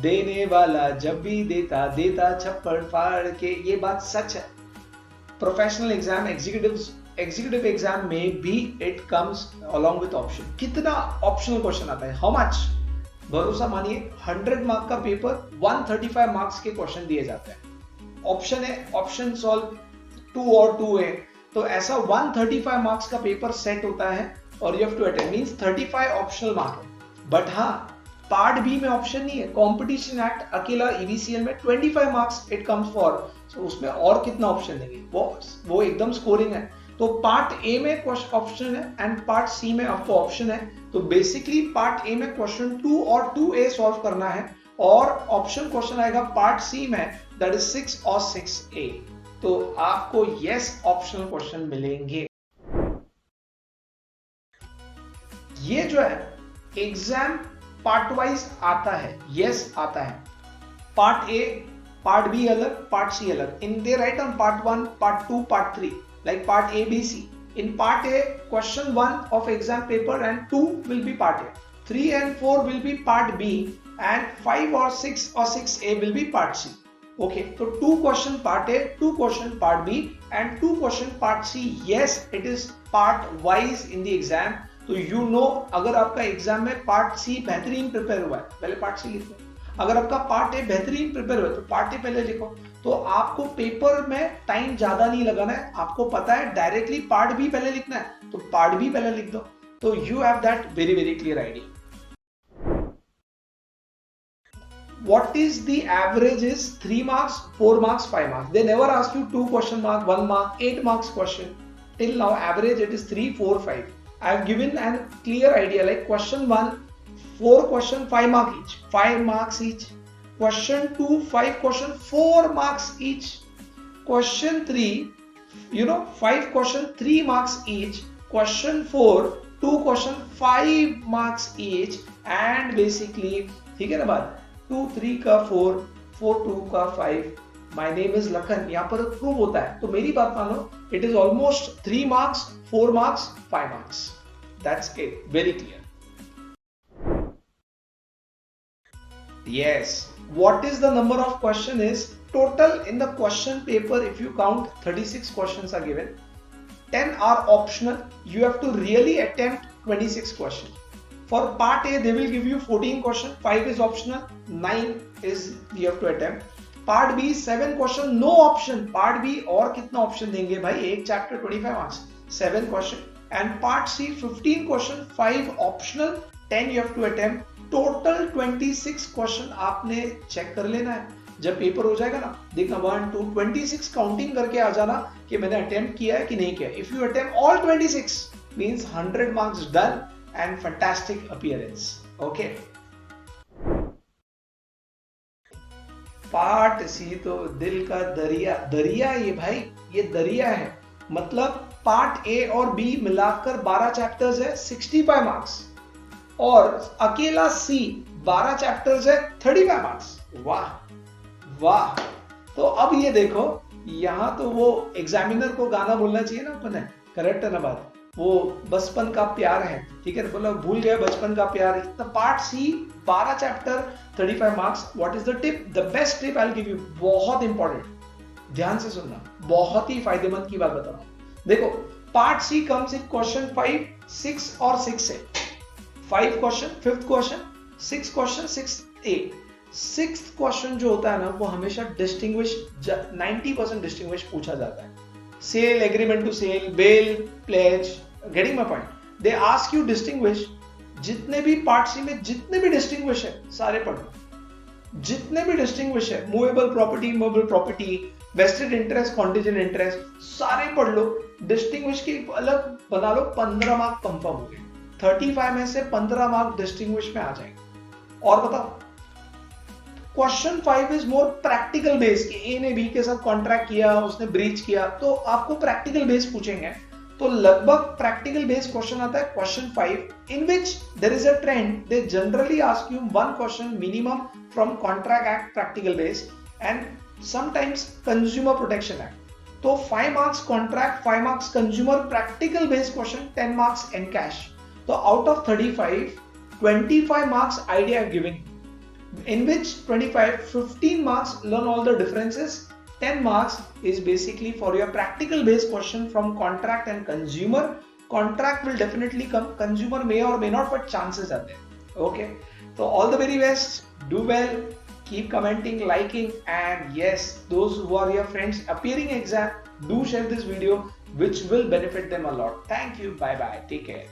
देने वाला जब भी देता देता छप्पड़ फाड़ के, ये बात सच है। प्रोफेशनल एग्जाम, एग्जीक्यूटिव एग्जाम में भी it comes along with option. कितना ऑप्शनल क्वेश्चन आता है, हाउ मच? भरोसा मानिए 100 मार्क का पेपर 135 मार्क्स के क्वेश्चन दिए जाते हैं। ऑप्शन है, ऑप्शन सॉल्व 2 और 2 है, तो ऐसा 135 मार्क्स का पेपर सेट होता है और you have to attend, means 35 optional mark है। बट हाँ, पार्ट बी में ऑप्शन नहीं है। कंपटीशन एक्ट अकेला ईवीसीएल में 25 मार्क्स इट कम्स फॉर, तो उसमें और कितना ऑप्शन देंगे, वो एकदम स्कोरिंग है। तो पार्ट ए में ऑप्शन है एंड पार्ट सी में आपको ऑप्शन है। तो बेसिकली पार्ट ए में क्वेश्चन 2 और 2A सॉल्व करना है और ऑप्शन क्वेश्चन आएगा पार्ट सी में, दैट इज 6 और 6A। तो आपको यस ऑप्शनल क्वेश्चन मिलेंगे। ये जो है एग्जाम पार्ट वाइज आता है, यस आता है। पार्ट ए, पार्ट बी अलग, पार्ट सी अलग। In they write on part 1, part 2, part 3, like part A, B, C. In part A, question 1 of exam paper and 2 will be part A. 3 and 4 will be part B and 5 or 6 or 6A will be part C. Okay, so 2 question part A, 2 question part B and 2 question part C. Yes, it is part wise in the exam. तो you know, अगर आपका exam में part सी बेहतरीन prepare हुआ है, पहले part सी लिखो। अगर आपका पार्ट ए बेहतरीन प्रिपेयर हुआ है तो पार्ट ए पहले लिखो। तो आपको पेपर में टाइम ज्यादा नहीं लगाना है। आपको पता है डायरेक्टली पार्ट बी पहले लिखना है, तो पार्ट बी पहले लिख दो। तो you have that very very clear idea. What is the average is 3 marks, 4 marks, 5 marks. They never ask you 2 question mark, 1 mark, 8 marks question. Till now average it is 3, 4, 5. I have given a clear idea, like question 1, 4 question, 5 marks each, 5 marks each. Question 2, 5 question, 4 marks each. Question 3, 5 question, 3 marks each. Question 4, 2 question, 5 marks each. And basically, ठीक है ना बात, 2 3 का 4, 4 2 का 5. My name is Lakhan, यहाँ पर prove होता है। तो मेरी बात मानो, it is almost 3 marks, 4 marks, 5 marks. That's it, very clear. Yes, what is the number of question is total in the question paper. If you count 36 questions are given, 10 are optional. You have to really attempt 26 questions. For part A they will give you 14 questions, 5 is optional, 9 is you have to attempt. Part B 7 question, no option. Part B और कितना option देंगे भाई, एक chapter 25 marks, 7 question. And part C 15 question, 5 optional, 10 you have to attempt. Total 26 question आपने check कर लेना है। जब पेपर हो जाएगा ना, देखना 1 2 26 काउंटिंग करके आ जाना कि मैंने अटेम्प्ट किया है कि नहीं किया। If you attempt all 26 means 100 marks done and fantastic appearance. Okay, part C तो दिल का दरिया, दरिया ये भाई, ये दरिया है। मतलब पार्ट ए और बी मिलाकर 12 चैप्टर्स है, 65 मार्क्स, और अकेला सी 12 चैप्टर्स है, 35 मार्क्स। वाह वाह। तो अब ये देखो, यहां तो वो एग्जामिनर को गाना बोलना चाहिए ना अपन है, करेक्ट है ना बात, वो बचपन का प्यार है, ठीक है, बोला भूल गया बचपन का प्यार। तो part C 12 chapter, 35 marks. What is the tip, the best tip I will give you, बहुत इंपॉर्टेंट, ध्यान से सुनना, बहुत ही फायदेमंद की बात बता रहा हूं। देखो, part C comes in question 5, 6 और 6 है। 5 question, 5th question, 6 question, 6A। 6th question जो होता है ना, वो हमेशा डिस्टिंग्विश, 90% डिस्टिंग्विश पूछा जाता है। Sale, agreement to sale, bail, pledge, getting my point. They ask you distinguish. जितने भी पार्ट सी में जितने भी डिस्टिंग्विश है सारे पढ़ लो, जितने भी डिस्टिंग्विश है, movable property, immovable property, vested interest, contingent interest, सारे पढ़ लो। डिस्टिंग्विश की अलग बना लो, 15 मार्क कंफर्म हो गए। 35 में से 15 मार्क डिस्टिंग्विश में आ जाएंगे। और बताओ, question 5 is more practical base, कि ए ने बी के साथ कॉन्ट्रैक्ट किया, उसने ब्रीच किया, तो आपको प्रैक्टिकल बेस पूछेंगे। तो लगभग प्रैक्टिकल बेस क्वेश्चन आता है question 5, in which there is a trend, they generally ask you 1 question minimum from contract act practical base and sometimes consumer protection act. तो 5 marks contract, 5 marks consumer, practical base question, 10 marks in cash. तो out of 35, 25 marks idea giving, in which 15 marks learn all the differences. 10 marks is basically for your practical based question from contract and consumer. Contract will definitely come, consumer may or may not, but chances are there. Okay, so all the very best, do well, keep commenting, liking, and yes, those who are your friends appearing exam, do share this video, which will benefit them a lot. Thank you, bye bye, take care.